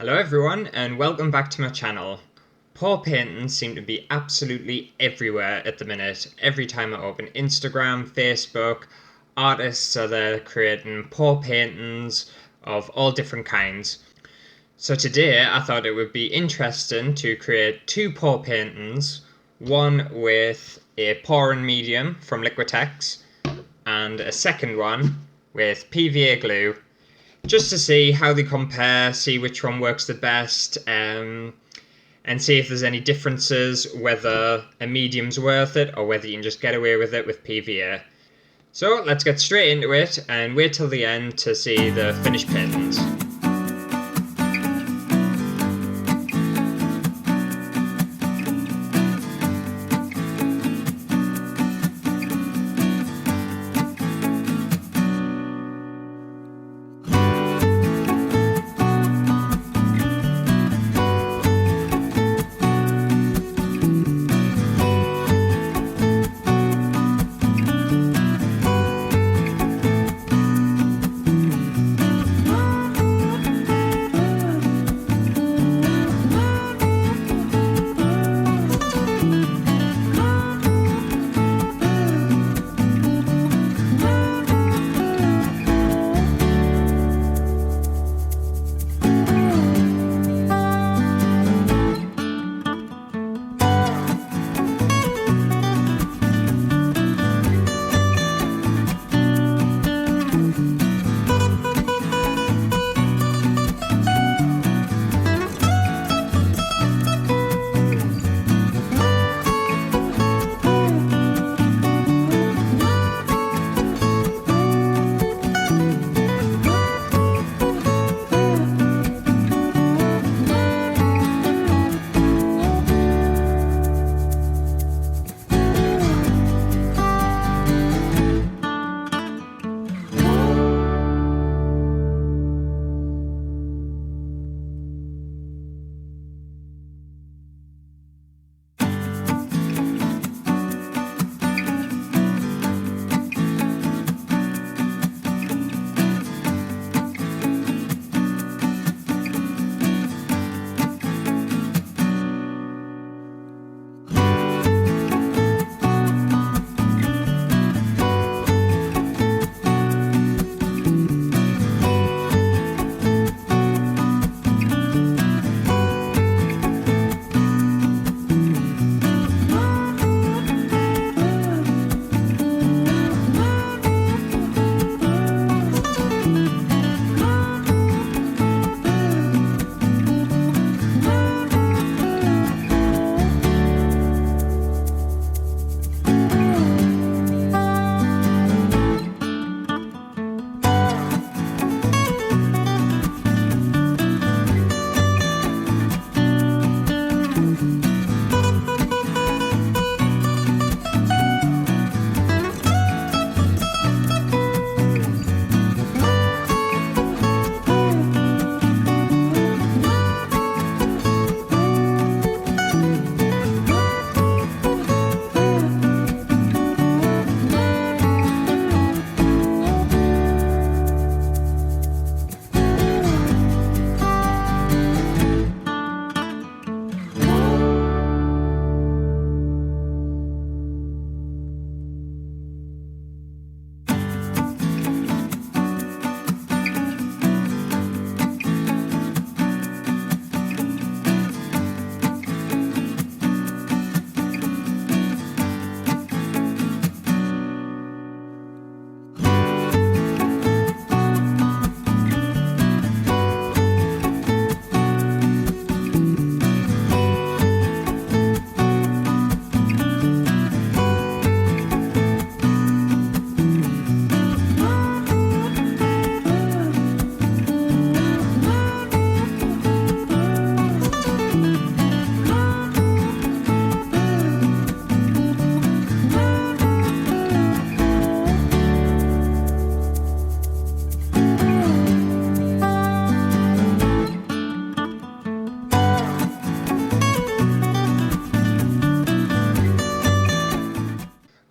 Hello everyone and welcome back to my channel. Pour paintings seem to be absolutely everywhere at the minute. Every time I open Instagram, Facebook, artists are there creating pour paintings of all different kinds. So today I thought it would be interesting to create two pour paintings, one with a pouring medium from Liquitex and a second one with PVA glue, just to see how they compare, see which one works the best, and see if there's any differences, whether a medium's worth it or whether you can just get away with it with PVA. So let's get straight into it and wait till the end to see the finished paintings.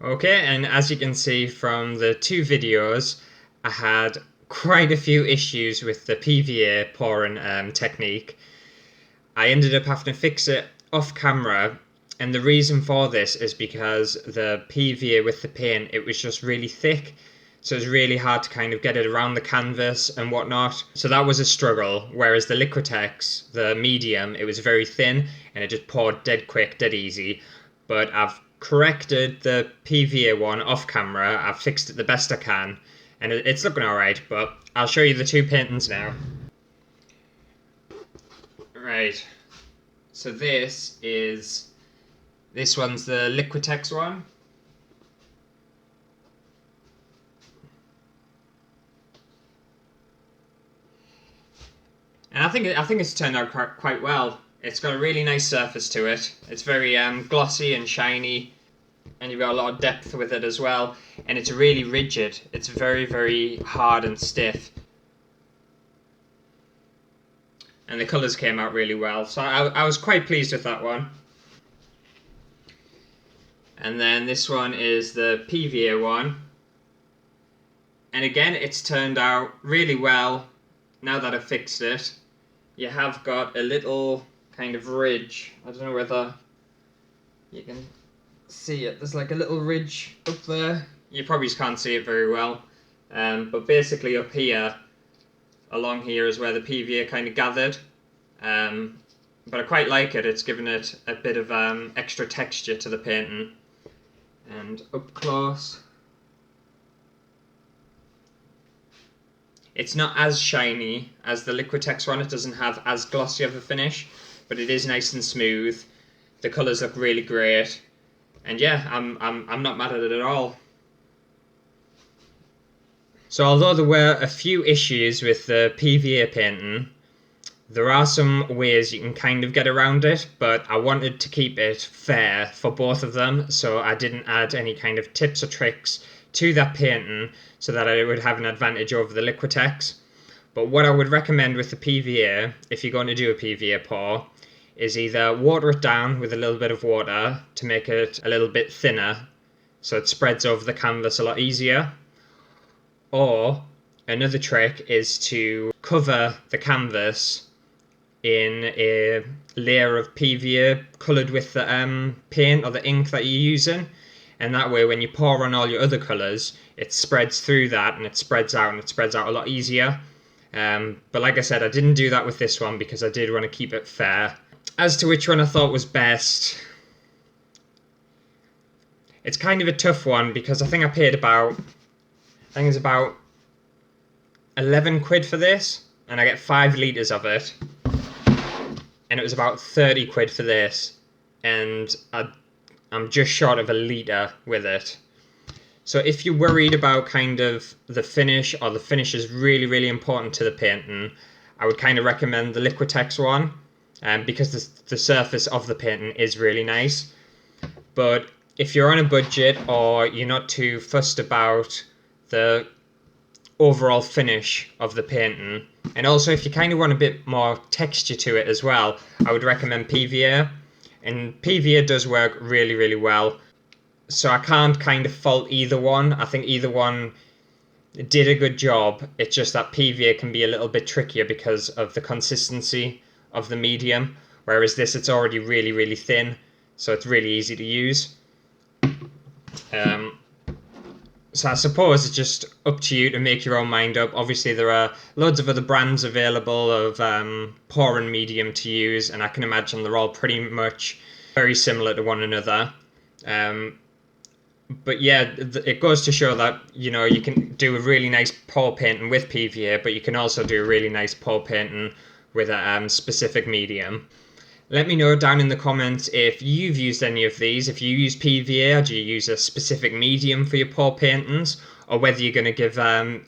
Okay, and as you can see from the two videos, I had quite a few issues with the PVA pouring technique. I ended up having to fix it off camera, and the reason for this is because the PVA with the paint, it was just really thick, so it was really hard to kind of get it around the canvas and whatnot. So that was a struggle, whereas the Liquitex, the medium, it was very thin and it just poured dead quick, dead easy. But I've corrected the PVA one off camera, I've fixed it the best I can, and it's looking alright, but I'll show you the two paintings now. Right, so this one's the Liquitex one. And I think it's turned out quite well. It's got a really nice surface to it. It's very glossy and shiny, and you've got a lot of depth with it as well. And it's really rigid. It's very, very hard and stiff. And the colours came out really well. So I was quite pleased with that one. And then this one is the PVA one. And again, it's turned out really well now that I've fixed it. You have got a little kind of ridge. I don't know whether you can see it. There's like a little ridge up there. You probably just can't see it very well. But basically up here, along here is where the PVA kind of gathered. But I quite like it. It's given it a bit of extra texture to the painting. And up close, it's not as shiny as the Liquitex one. It doesn't have as glossy of a finish, but it is nice and smooth. The colours look really great, and yeah, I'm not mad at it at all. So although there were a few issues with the PVA painting, there are some ways you can kind of get around it, but I wanted to keep it fair for both of them, so I didn't add any kind of tips or tricks to that painting so that I would have an advantage over the Liquitex. But what I would recommend with the PVA, if you're going to do a PVA pour, is either water it down with a little bit of water to make it a little bit thinner so it spreads over the canvas a lot easier, or another trick is to cover the canvas in a layer of PVA coloured with the paint or the ink that you're using, and that way when you pour on all your other colours, it spreads through that and it spreads out a lot easier. But like I said, I didn't do that with this one because I did want to keep it fair. As to which one I thought was best, it's kind of a tough one because I think it's about 11 quid for this, and I get 5 litres of it. And it was about 30 quid for this, and I'm just short of a litre with it. So if you're worried about kind of the finish, or the finish is really, really important to the painting, I would kind of recommend the Liquitex one, because the surface of the painting is really nice. But if you're on a budget or you're not too fussed about the overall finish of the painting, and also if you kind of want a bit more texture to it as well, I would recommend PVA. And PVA does work really, really well. So I can't kind of fault either one. I think either one did a good job. It's just that PVA can be a little bit trickier because of the consistency of the medium, whereas this, it's already really, really thin, so it's really easy to use. So I suppose it's just up to you to make your own mind up. Obviously, there are loads of other brands available of pouring medium to use, and I can imagine they're all pretty much very similar to one another. But yeah, it goes to show that, you know, you can do a really nice pour painting with PVA, but you can also do a really nice pour painting with a specific medium. Let me know down in the comments if you've used any of these, if you use PVA, or do you use a specific medium for your pour paintings, or whether you're going to give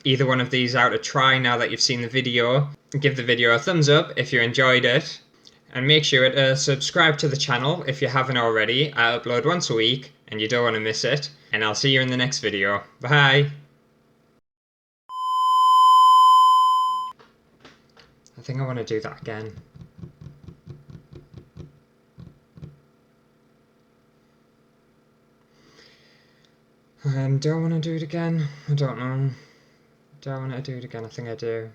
either one of these out a try now that you've seen the video. Give the video a thumbs up if you enjoyed it, and make sure to subscribe to the channel if you haven't already. I upload once a week and you don't want to miss it, and I'll see you in the next video. Bye! I think I want to do that again. Do I want to do it again? I don't know. Do I want to do it again? I think I do.